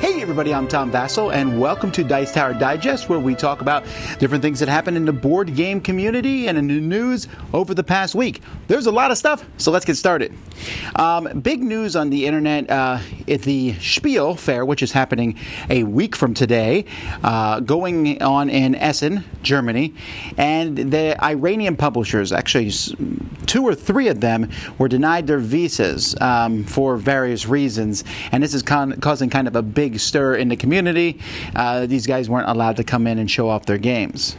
Hey everybody, I'm Tom Vasel, and welcome to Dice Tower Digest, where we talk about different things that happen in the board game community and in the news over the past week. There's a lot of stuff, so let's get started. Big news on the internet at the SPIEL fair, which is happening a week from today, going on in Essen, Germany, and the Iranian publishers, actually 2 or 3 of them, were denied their visas for various reasons, and this is causing kind of a big stir in the community. These guys weren't allowed to come in and show off their games.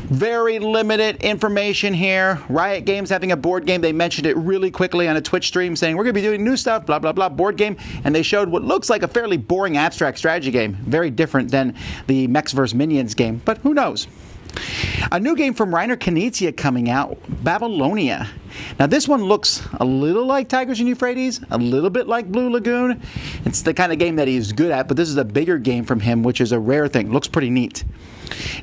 Very limited information here. Riot Games having a board game. They mentioned it really quickly on a Twitch stream saying, we're going to be doing new stuff, blah, blah, blah, board game. And they showed what looks like a fairly boring abstract strategy game. Very different than the Mechs vs. Minions game, but who knows? A new game from Reiner Knizia coming out, Babylonia. Now this one looks a little like Tigers and Euphrates, a little bit like Blue Lagoon. It's the kind of game that he's good at, but this is a bigger game from him, which is a rare thing. Looks pretty neat.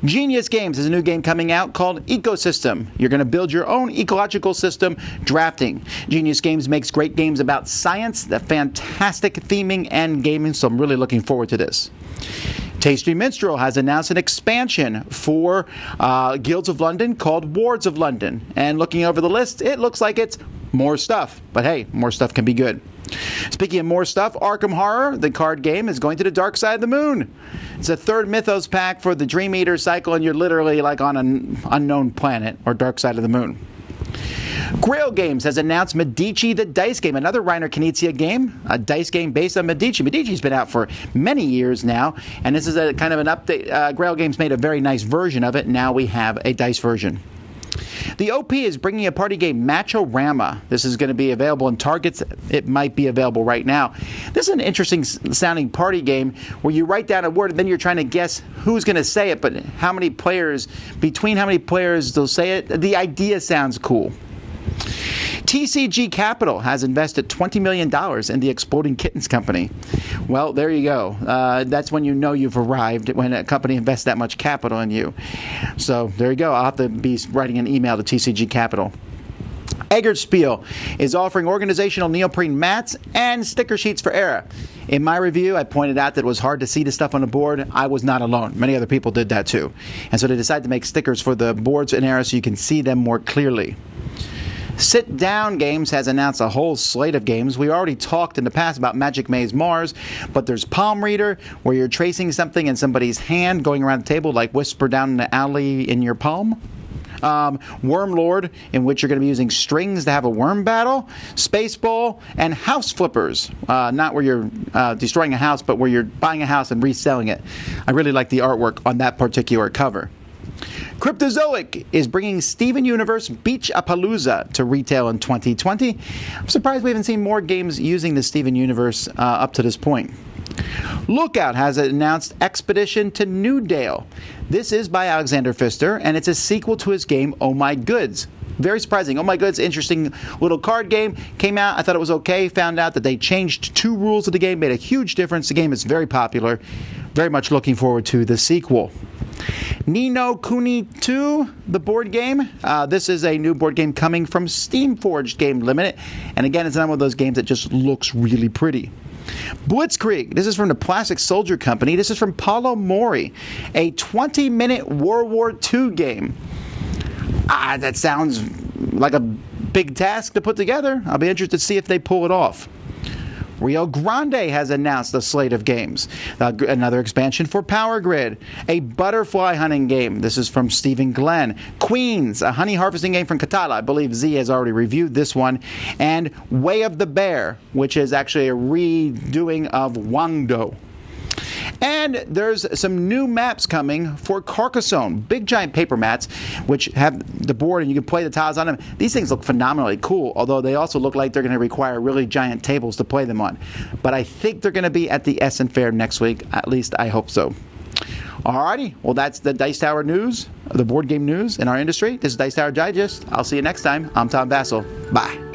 Genius Games is a new game coming out called Ecosystem. You're going to build your own ecological system drafting. Genius Games makes great games about science, the fantastic theming and gaming, so I'm really looking forward to this. Tasty Minstrel has announced an expansion for Guilds of London called Wards of London. And looking over the list, it looks like it's more stuff. But hey, more stuff can be good. Speaking of more stuff, Arkham Horror, the card game, is going to the dark side of the moon. It's a 3rd Mythos pack for the Dream Eater cycle, and you're literally like on an unknown planet or dark side of the moon. Grail Games has announced Medici, the dice game, another Reiner Knizia game, a dice game based on Medici. Medici's been out for many years now, and this is a kind of an update. Grail Games made a very nice version of it. Now we have a dice version. TheOP is bringing a party game, Match-O-Rama. This is going to be available in Targets. It might be available right now. This is an interesting sounding party game where you write down a word and then you're trying to guess who's going to say it, but between how many players they'll say it. The idea sounds cool. TCG Capital has invested $20 million in the Exploding Kittens company. Well, there you go. That's when you know you've arrived, when a company invests that much capital in you. So there you go. I'll have to be writing an email to TCG Capital. Eggertspiel is offering organizational neoprene mats and sticker sheets for Era. In my review, I pointed out that it was hard to see the stuff on the board. I was not alone. Many other people did that too. And so they decided to make stickers for the boards in Era so you can see them more clearly. Sit Down Games has announced a whole slate of games. We already talked in the past about Magic Maze Mars, but there's Palm Reader, where you're tracing something in somebody's hand going around the table, like Whisper Down the Alley in your palm. Worm Lord, in which you're going to be using strings to have a worm battle. Space Ball, and House Flippers, not where you're destroying a house, but where you're buying a house and reselling it. I really like the artwork on that particular cover. Cryptozooic is bringing Steven Universe Beach-A-Palooza to retail in 2020. I'm surprised we haven't seen more games using the Steven Universe up to this point. Lookout has announced Expedition to Newdale. This is by Alexander Pfister, and it's a sequel to his game Oh My Goods. Very surprising. Oh My Goods, interesting little card game. Came out, I thought it was okay. Found out that they changed 2 rules of the game, made a huge difference. The game is very popular. Very much looking forward to the sequel. Ni no Kuni 2, the board game. This is a new board game coming from Steamforged Game Limited. And again, it's not one of those games that just looks really pretty. BLITZKRIEG. This is from the Plastic Soldier Company. This is from Paulo Mori. A 20-minute World War II game. That sounds like a big task to put together. I'll be interested to see if they pull it off. Rio Grande has announced a slate of games. Another expansion for Power Grid. A butterfly hunting game. This is from Stephen Glenn. Queens, a honey harvesting game from Katala. I believe Z has already reviewed this one. And Way of the Bear, which is actually a redoing of Wangdo. And there's some new maps coming for Carcassonne. Big giant paper mats, which have the board and you can play the tiles on them. These things look phenomenally cool, although they also look like they're going to require really giant tables to play them on. But I think they're going to be at the Essen Fair next week. At least I hope so. Alrighty, well that's the Dice Tower news, the board game news in our industry. This is Dice Tower Digest. I'll see you next time. I'm Tom Vasel. Bye.